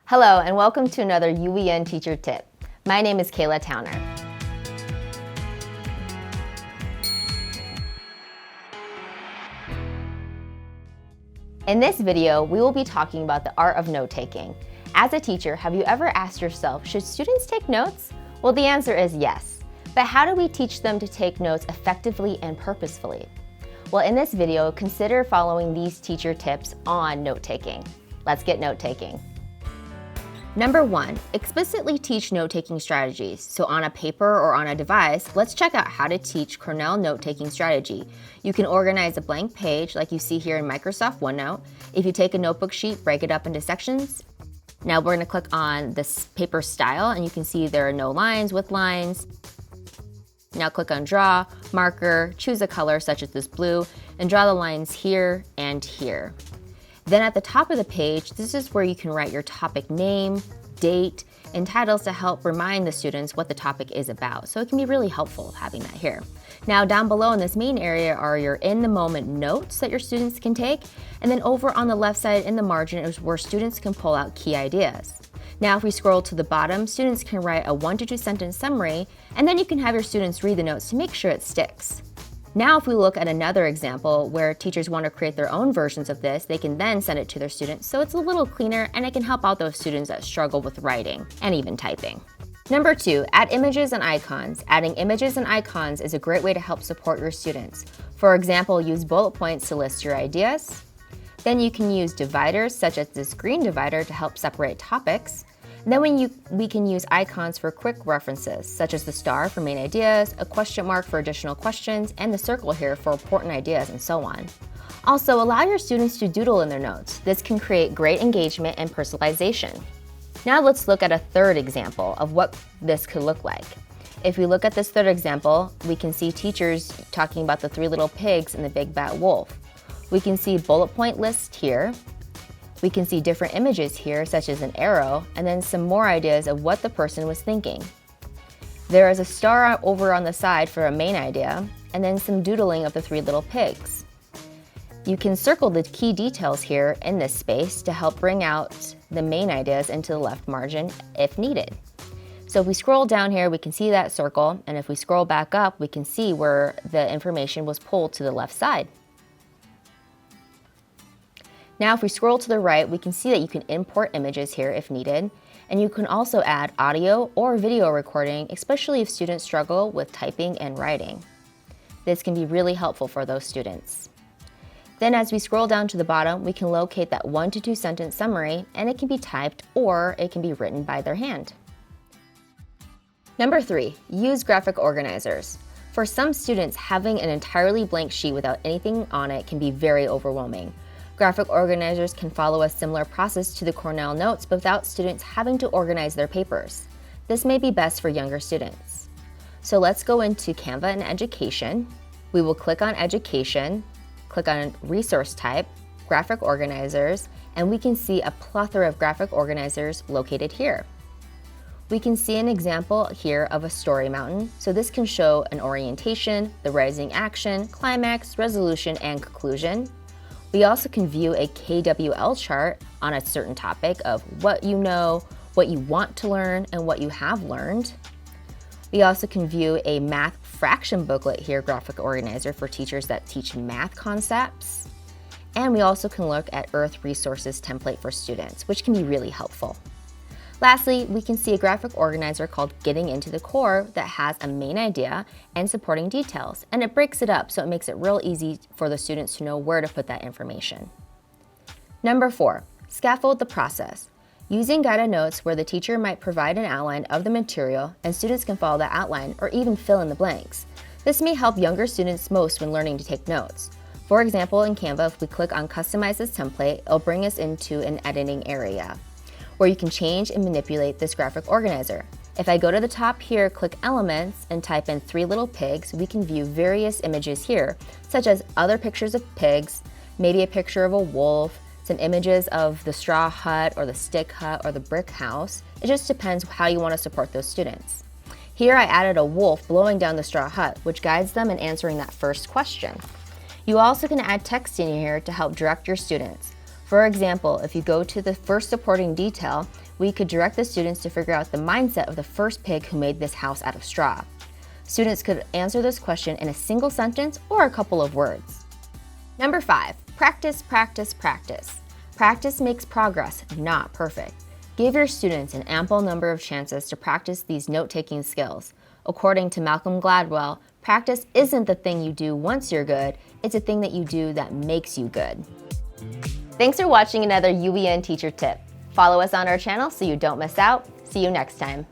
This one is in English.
Hello and welcome to another UEN teacher tip. My name is Kayla Towner. In this video, we will be talking about the art of note-taking. As a teacher, have you ever asked yourself, should students take notes? Well, the answer is yes. But how do we teach them to take notes effectively and purposefully? Well, in this video, consider following these teacher tips on note-taking. Let's get note-taking. Number 1, explicitly teach note-taking strategies. So on a paper or on a device, let's check out how to teach Cornell note-taking strategy. You can organize a blank page like you see here in Microsoft OneNote. If you take a notebook sheet, break it up into sections. Now we're gonna click on this paper style and you can see there are no lines with lines. Now click on draw, marker, choose a color such as this blue, and draw the lines here and here. Then at the top of the page, this is where you can write your topic name, date, and titles to help remind the students what the topic is about. So it can be really helpful having that here. Now down below in this main area are your in-the-moment notes that your students can take. And then over on the left side in the margin is where students can pull out key ideas. Now if we scroll to the bottom, students can write a 1 to 2 sentence summary, and then you can have your students read the notes to make sure it sticks. Now if we look at another example where teachers want to create their own versions of this, they can then send it to their students so it's a little cleaner and it can help out those students that struggle with writing and even typing. Number 2, add images and icons. Adding images and icons is a great way to help support your students. For example, use bullet points to list your ideas. Then you can use dividers such as this green divider to help separate topics. Then we can use icons for quick references, such as the star for main ideas, a question mark for additional questions, and the circle here for important ideas, and so on. Also, allow your students to doodle in their notes. This can create great engagement and personalization. Now let's look at a third example of what this could look like. If we look at this third example, we can see teachers talking about the 3 little pigs and the big bad wolf. We can see bullet point list here. We can see different images here, such as an arrow, and then some more ideas of what the person was thinking. There is a star over on the side for a main idea, and then some doodling of the 3 little pigs. You can circle the key details here in this space to help bring out the main ideas into the left margin if needed. So if we scroll down here, we can see that circle, and if we scroll back up, we can see where the information was pulled to the left side. Now if we scroll to the right, we can see that you can import images here if needed, and you can also add audio or video recording, especially if students struggle with typing and writing. This can be really helpful for those students. Then as we scroll down to the bottom, we can locate that 1 to 2 sentence summary, and it can be typed or it can be written by their hand. Number 3, use graphic organizers. For some students, having an entirely blank sheet without anything on it can be very overwhelming. Graphic organizers can follow a similar process to the Cornell notes, but without students having to organize their papers. This may be best for younger students. So let's go into Canva and Education. We will click on Education, click on Resource Type, Graphic Organizers, and we can see a plethora of graphic organizers located here. We can see an example here of a story mountain. So this can show an orientation, the rising action, climax, resolution, and conclusion. We also can view a KWL chart on a certain topic of what you know, what you want to learn, and what you have learned. We also can view a math fraction booklet here, graphic organizer for teachers that teach math concepts. And we also can look at Earth Resources template for students, which can be really helpful. Lastly, we can see a graphic organizer called Getting into the Core that has a main idea and supporting details, and it breaks it up so it makes it real easy for the students to know where to put that information. Number 4, scaffold the process. Using guided notes where the teacher might provide an outline of the material and students can follow that outline or even fill in the blanks. This may help younger students most when learning to take notes. For example, in Canva, if we click on Customize this template, it'll bring us into an editing area where you can change and manipulate this graphic organizer. If I go to the top here, click Elements, and type in 3 little pigs, we can view various images here, such as other pictures of pigs, maybe a picture of a wolf, some images of the straw hut or the stick hut or the brick house. It just depends how you want to support those students. Here I added a wolf blowing down the straw hut, which guides them in answering that first question. You also can add text in here to help direct your students. For example, if you go to the first supporting detail, we could direct the students to figure out the mindset of the first pig who made this house out of straw. Students could answer this question in a single sentence or a couple of words. Number 5, practice, practice, practice. Practice makes progress, not perfect. Give your students an ample number of chances to practice these note-taking skills. According to Malcolm Gladwell, practice isn't the thing you do once you're good, it's a thing that you do that makes you good. Thanks for watching another UEN teacher tip. Follow us on our channel so you don't miss out. See you next time.